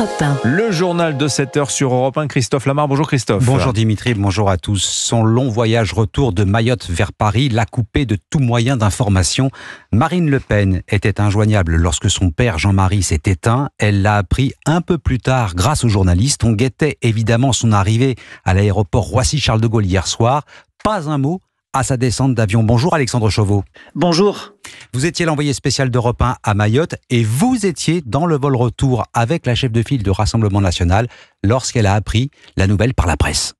Europe 1. Le journal de 7h sur Europe 1, Christophe Lamar. Bonjour Christophe. Bonjour Dimitri, bonjour à tous. Son long voyage retour de Mayotte vers Paris l'a coupé de tout moyen d'information. Marine Le Pen était injoignable lorsque son père Jean-Marie s'est éteint. Elle l'a appris un peu plus tard grâce aux journalistes. On guettait évidemment son arrivée à l'aéroport Roissy-Charles de Gaulle hier soir. Pas un mot à sa descente d'avion. Bonjour Alexandre Chauveau. Bonjour. Vous étiez l'envoyé spécial d'Europe 1 à Mayotte et vous étiez dans le vol retour avec la chef de file du Rassemblement national lorsqu'elle a appris la nouvelle par la presse.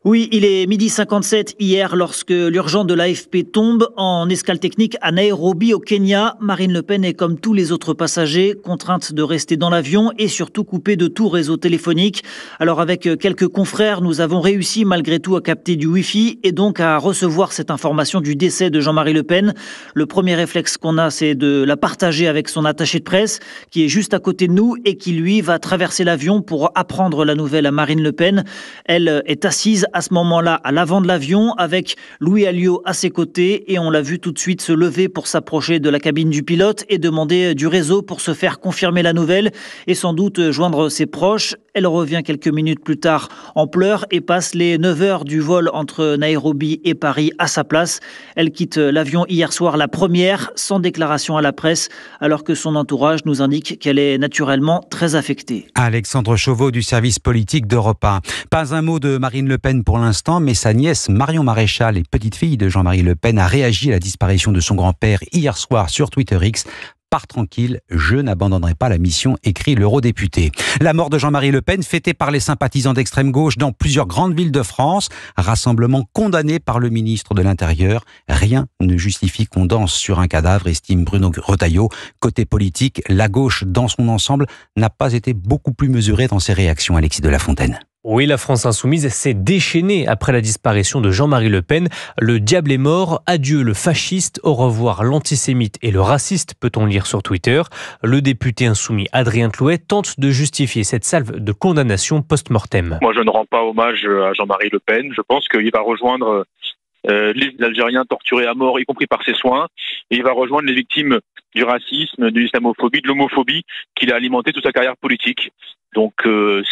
Oui, il est 12h57 hier lorsque l'urgent de l'AFP tombe en escale technique à Nairobi au Kenya. Marine Le Pen est comme tous les autres passagers contrainte de rester dans l'avion et surtout coupée de tout réseau téléphonique. Alors avec quelques confrères, nous avons réussi malgré tout à capter du Wi-Fi et donc à recevoir cette information du décès de Jean-Marie Le Pen. Le premier réflexe qu'on a, c'est de la partager avec son attaché de presse qui est juste à côté de nous et qui lui va traverser l'avion pour apprendre la nouvelle à Marine Le Pen. Elle est assise à ce moment-là à l'avant de l'avion avec Louis Alliot à ses côtés et on l'a vu tout de suite se lever pour s'approcher de la cabine du pilote et demander du réseau pour se faire confirmer la nouvelle et sans doute joindre ses proches. Elle revient quelques minutes plus tard en pleurs et passe les 9 heures du vol entre Nairobi et Paris à sa place. Elle quitte l'avion hier soir la première sans déclaration à la presse alors que son entourage nous indique qu'elle est naturellement très affectée. Alexandre Chauveau du service politique d'Europe 1. Pas un mot de Marine Le Pen pour l'instant, mais sa nièce Marion Maréchal et petite fille de Jean-Marie Le Pen a réagi à la disparition de son grand-père hier soir sur Twitter X. Pars tranquille, je n'abandonnerai pas la mission, écrit l'eurodéputé. La mort de Jean-Marie Le Pen, fêtée par les sympathisants d'extrême gauche dans plusieurs grandes villes de France. Rassemblement condamné par le ministre de l'Intérieur. Rien ne justifie qu'on danse sur un cadavre, estime Bruno Retailleau. Côté politique, la gauche dans son ensemble n'a pas été beaucoup plus mesurée dans ses réactions, Alexis de La Fontaine. Oui, la France insoumise s'est déchaînée après la disparition de Jean-Marie Le Pen. Le diable est mort, adieu le fasciste, au revoir l'antisémite et le raciste, peut-on lire sur Twitter. Le député insoumis Adrien Tlouet tente de justifier cette salve de condamnation post-mortem. Moi, je ne rends pas hommage à Jean-Marie Le Pen. Je pense qu'il va rejoindre les Algériens torturés à mort, y compris par ses soins, et il va rejoindre les victimes du racisme, de l'islamophobie, de l'homophobie qu'il a alimenté toute sa carrière politique. Donc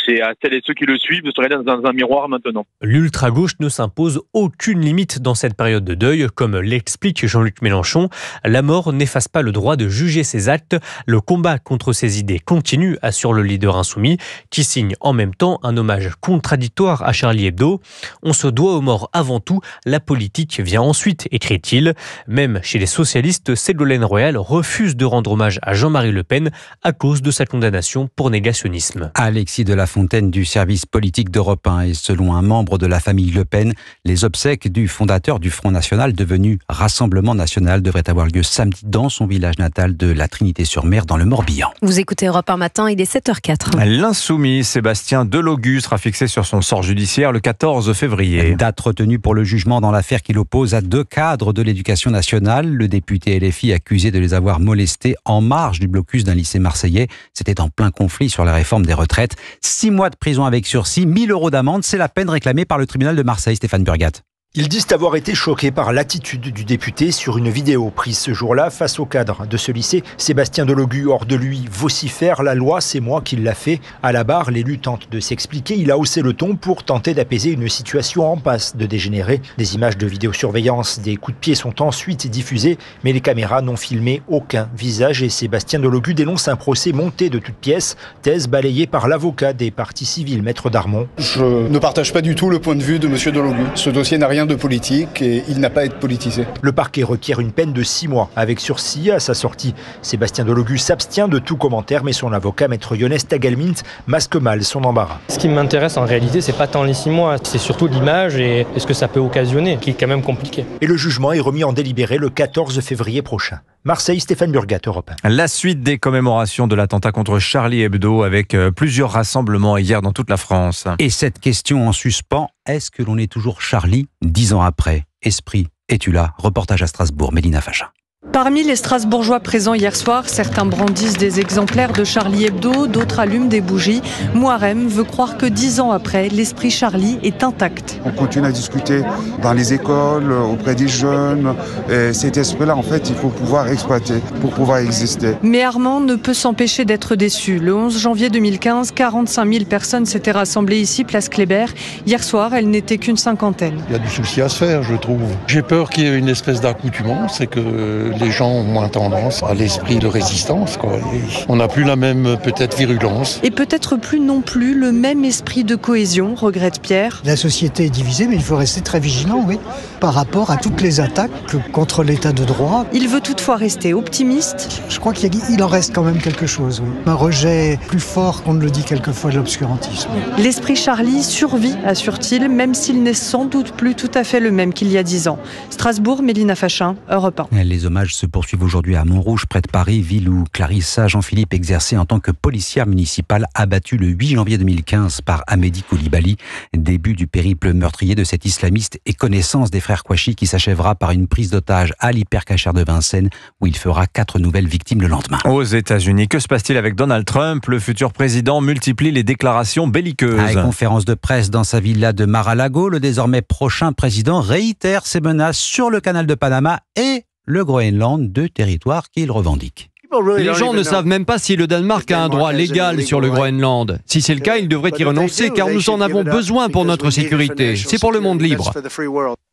c'est à celles et ceux qui le suivent de se regarder dans un miroir maintenant. L'ultra-gauche ne s'impose aucune limite dans cette période de deuil, comme l'explique Jean-Luc Mélenchon. La mort n'efface pas le droit de juger ses actes. Le combat contre ces idées continue, assure le leader insoumis, qui signe en même temps un hommage contradictoire à Charlie Hebdo. On se doit aux morts avant tout, la politique vient ensuite, écrit-il. Même chez les socialistes, Ségolène Royal refuse de rendre hommage à Jean-Marie Le Pen à cause de sa condamnation pour négationnisme. Alexis de La Fontaine du service politique d'Europe 1. Et selon un membre de la famille Le Pen, les obsèques du fondateur du Front National, devenu Rassemblement National, devraient avoir lieu samedi dans son village natal de la Trinité-sur-Mer, dans le Morbihan. Vous écoutez Europe 1 matin, il est 7h04. L'insoumis Sébastien Delogu sera fixé sur son sort judiciaire le 14 février. Date retenue pour le jugement dans l'affaire qui l'oppose à 2 cadres de l'éducation nationale. Le député LFI accusé de les avoir molestés en marge du blocus d'un lycée marseillais. C'était en plein conflit sur la réforme des retraites. 6 mois de prison avec sursis, 1 000 € d'amende, c'est la peine réclamée par le tribunal de Marseille. Stéphane Burgat. Ils disent avoir été choqués par l'attitude du député sur une vidéo prise ce jour-là face au cadre de ce lycée. Sébastien Delogu, hors de lui, vocifère « La loi, c'est moi qui l'a fait ». À la barre, l'élu tente de s'expliquer. Il a haussé le ton pour tenter d'apaiser une situation en passe de dégénérer. Des images de vidéosurveillance, des coups de pied sont ensuite diffusées, mais les caméras n'ont filmé aucun visage et Sébastien Delogu dénonce un procès monté de toutes pièces, thèse balayée par l'avocat des parties civiles, Maître Darmon. Je ne partage pas du tout le point de vue de M. Delogu. Ce dossier n'a rien de politique et il n'a pas à être politisé. Le parquet requiert une peine de 6 mois avec sursis. À sa sortie, Sébastien Delogu s'abstient de tout commentaire, mais son avocat, Maître Younes Tagelmint, masque mal son embarras. Ce qui m'intéresse en réalité, c'est pas tant les 6 mois, c'est surtout l'image et ce que ça peut occasionner, qui est quand même compliqué. Et le jugement est remis en délibéré le 14 février prochain. Marseille, Stéphane Burgat, Europe 1. La suite des commémorations de l'attentat contre Charlie Hebdo avec plusieurs rassemblements hier dans toute la France. Et cette question en suspens, est-ce que l'on est toujours Charlie 10 ans après? Esprit, es-tu là? Reportage à Strasbourg, Mélina Facha. Parmi les Strasbourgeois présents hier soir, certains brandissent des exemplaires de Charlie Hebdo, d'autres allument des bougies. Muharrem veut croire que 10 ans après, l'esprit Charlie est intact. On continue à discuter dans les écoles, auprès des jeunes. Et cet esprit-là, en fait, il faut pouvoir exploiter pour pouvoir exister. Mais Armand ne peut s'empêcher d'être déçu. Le 11 janvier 2015, 45 000 personnes s'étaient rassemblées ici, place Kléber. Hier soir, elles n'étaient qu'une cinquantaine. Il y a du souci à se faire, je trouve. J'ai peur qu'il y ait une espèce d'accoutumance, c'est que les gens ont moins tendance à l'esprit de résistance, quoi. Et on n'a plus la même, peut-être, virulence. Et peut-être plus non plus le même esprit de cohésion, regrette Pierre. La société est divisée, mais il faut rester très vigilant, oui, par rapport à toutes les attaques contre l'état de droit. Il veut toutefois rester optimiste. Je crois qu'il en reste quand même quelque chose, oui. Un rejet plus fort qu'on ne le dit quelquefois de l'obscurantisme. L'esprit Charlie survit, assure-t-il, même s'il n'est sans doute plus tout à fait le même qu'il y a 10 ans. Strasbourg, Mélina Fachin, Europe 1. Les hommages se poursuivent aujourd'hui à Montrouge, près de Paris, ville où Clarissa Jean-Philippe exerçait en tant que policière municipale, abattue le 8 janvier 2015 par Amédi Koulibaly. Début du périple meurtrier de cet islamiste et connaissance des frères Kouachi qui s'achèvera par une prise d'otage à l'hypercachère de Vincennes où il fera 4 nouvelles victimes le lendemain. Aux États-Unis, que se passe-t-il avec Donald Trump? Le futur président multiplie les déclarations belliqueuses. À une conférence de presse dans sa villa de Mar-a-Lago, le désormais prochain président réitère ses menaces sur le canal de Panama et le Groenland, 2 territoires qu'il revendique. Les gens ne savent même pas si le Danemark a un droit légal sur le Groenland. Si c'est le cas, ils devraient y renoncer car nous en avons besoin pour notre sécurité. C'est pour le monde libre.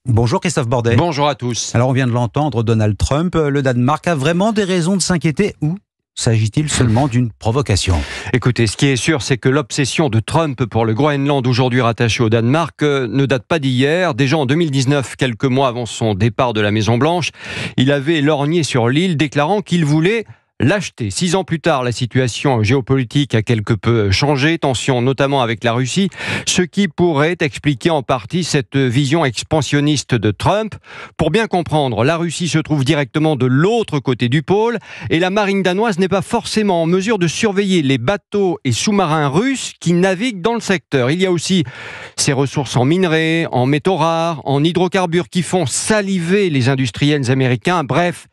Bonjour Christophe Bordet. Bonjour à tous. Alors on vient de l'entendre, Donald Trump, le Danemark a vraiment des raisons de s'inquiéter ou s'agit-il seulement d'une provocation? Écoutez, ce qui est sûr, c'est que l'obsession de Trump pour le Groenland, aujourd'hui rattaché au Danemark, ne date pas d'hier. Déjà en 2019, quelques mois avant son départ de la Maison-Blanche, il avait lorgné sur l'île, déclarant qu'il voulait l'acheter. 6 ans plus tard, la situation géopolitique a quelque peu changé, tension notamment avec la Russie, ce qui pourrait expliquer en partie cette vision expansionniste de Trump. Pour bien comprendre, la Russie se trouve directement de l'autre côté du pôle et la marine danoise n'est pas forcément en mesure de surveiller les bateaux et sous-marins russes qui naviguent dans le secteur. Il y a aussi ces ressources en minerais, en métaux rares, en hydrocarbures qui font saliver les industriels américains. Bref,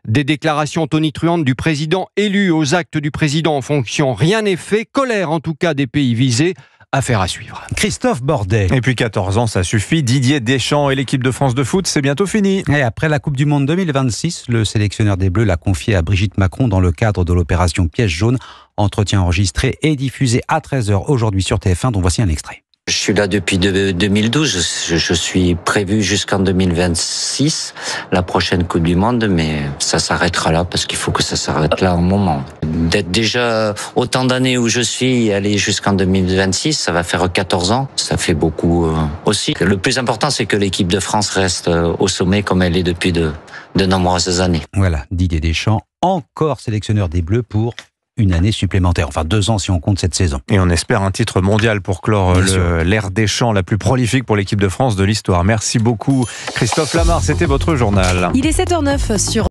des déclarations tonitruantes du président élu aux actes du président en fonction. Rien n'est fait. Colère en tout cas des pays visés. Affaire à suivre. Christophe Bordet. Et puis 14 ans, ça suffit. Didier Deschamps et l'équipe de France de foot, c'est bientôt fini. Et après la Coupe du Monde 2026, le sélectionneur des Bleus l'a confié à Brigitte Macron dans le cadre de l'opération Piège jaune. Entretien enregistré et diffusé à 13h aujourd'hui sur TF1, dont voici un extrait. Je suis là depuis 2012, je suis prévu jusqu'en 2026, la prochaine Coupe du Monde, mais ça s'arrêtera là parce qu'il faut que ça s'arrête là un moment. D'être déjà autant d'années où je suis, aller jusqu'en 2026, ça va faire 14 ans, ça fait beaucoup aussi. Le plus important, c'est que l'équipe de France reste au sommet comme elle est depuis de nombreuses années. Voilà, Didier Deschamps, encore sélectionneur des Bleus pour une année supplémentaire, enfin 2 ans si on compte cette saison. Et on espère un titre mondial pour clore l'ère Deschamps la plus prolifique pour l'équipe de France de l'histoire. Merci beaucoup Christophe Lamar, c'était votre journal. Il est 7h09 sur